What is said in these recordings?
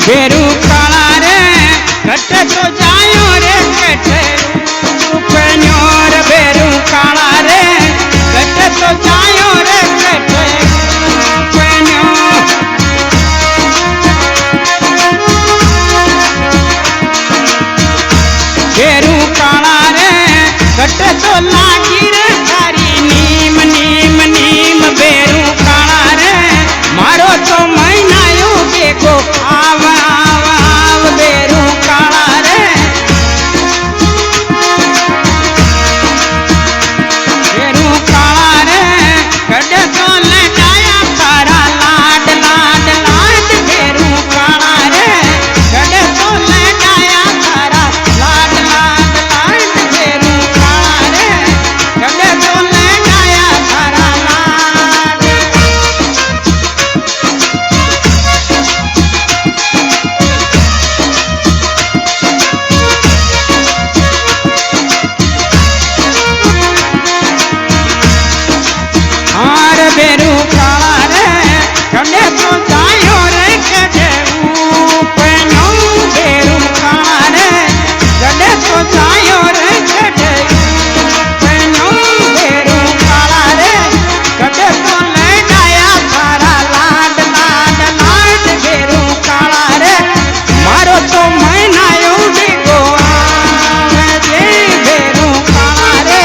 बेरू काला रे कटे तो जायो रे कटे रूपन्योर बेरू काला रे कटे तो जायो रे कटे रूपन्योर बेरू काला रे कटे तो लागी रे थारी नीम नीम नीम बेरू काला रे मारो तो महीना यू देखो आव आव आव बेरू काला रे बेरू काला रे कटे तो लगाया तारा लाड लाड लाड बेरू काला रे कटे तो लगाया तारा लाड लाड लाड बेरू काला रे कटे तो लगाया तारा लाड हार बेरू काला रे कटे तो जायो रे कटे रूपनो बेरू काला रे कटे तो जायो रे कटे रूपनो बेरू काला रे कटे तो लगाया तारा लाड लाड लाड बेरू काला रे मारो तो महीना यू देखो आवे जे बेरू काला रे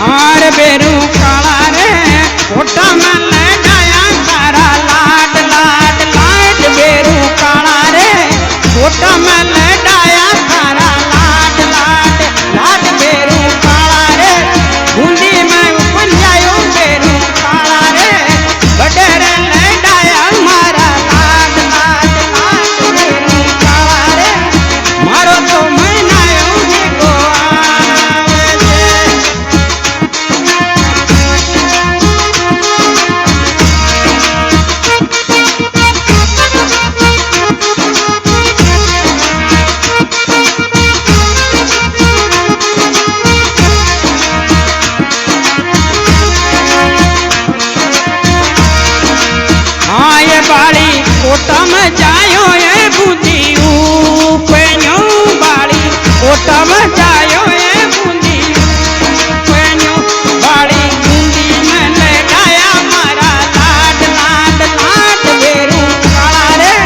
हार बेरू काला रे फोटा में लगाया तारा लाड लाड लाड बेरू काला रे फोटा में लगाया तारा लाड लाड लाड बेरू काला रे बूंदी में ऊपर जायो बेरू काला रे बडेरे लगाया मारा लाड लाड लाड बेरू काला रे मारो तो महीना यू देखो आवे जे हाँ ये बाड़ी कोटा में जायो ये बूंदी ऊपन्यो बाड़ी कोटा में जायो ये बूंदी ऊपन्यो बाड़ी बूंदी में लगाया मारा लाड लाड लाड बेरू काला रे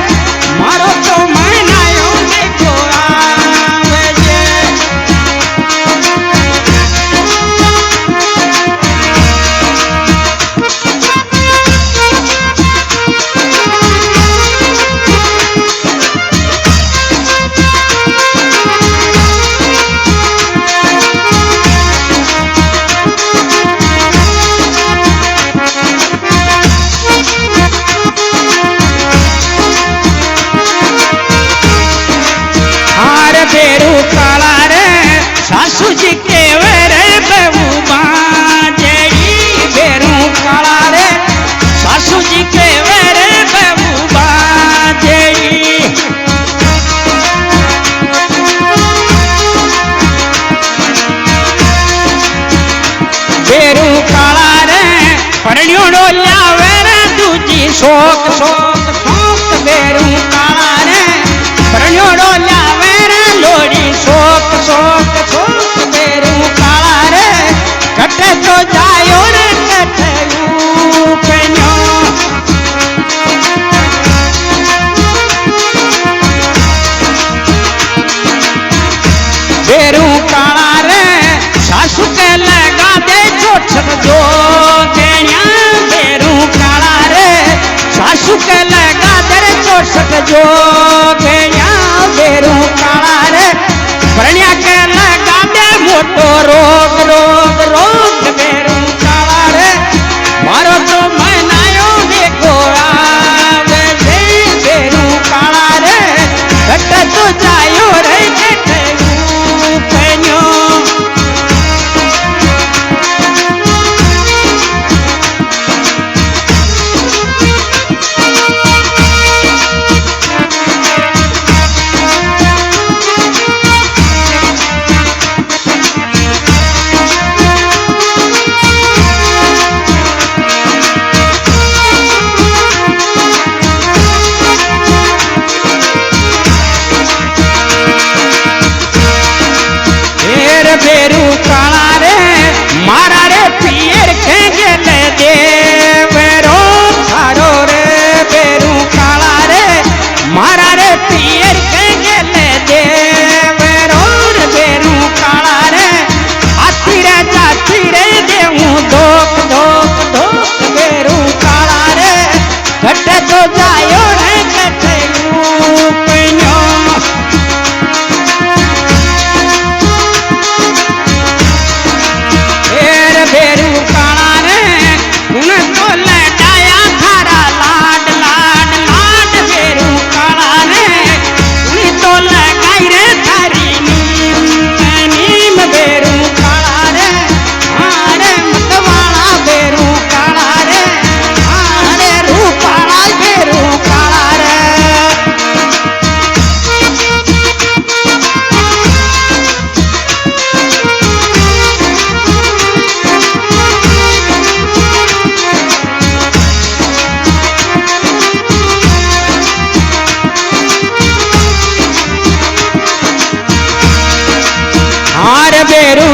मारो तो महीना यू देखो आवे जे हार बेरू काला रे सासू जी के वेरे बहू बाजेड़ी बेरू काला रे सासू जी के वेरे बहू बाजेड़ी बेरू काला रे परण्यो डोल्या वेरे दूजी शोक शोक शोक बेरू काला रे परण्यो डोल्या वेरे लोड़ी शोक शोक शोक बेरू काला रे कटे तो जायो रे कटे ऊपन्यो बेरू काला रे सासू के लगा दे चोट जो देनिया बेरू काला रे सासू के लगा दे चोट जो देनिया बेरू બેરું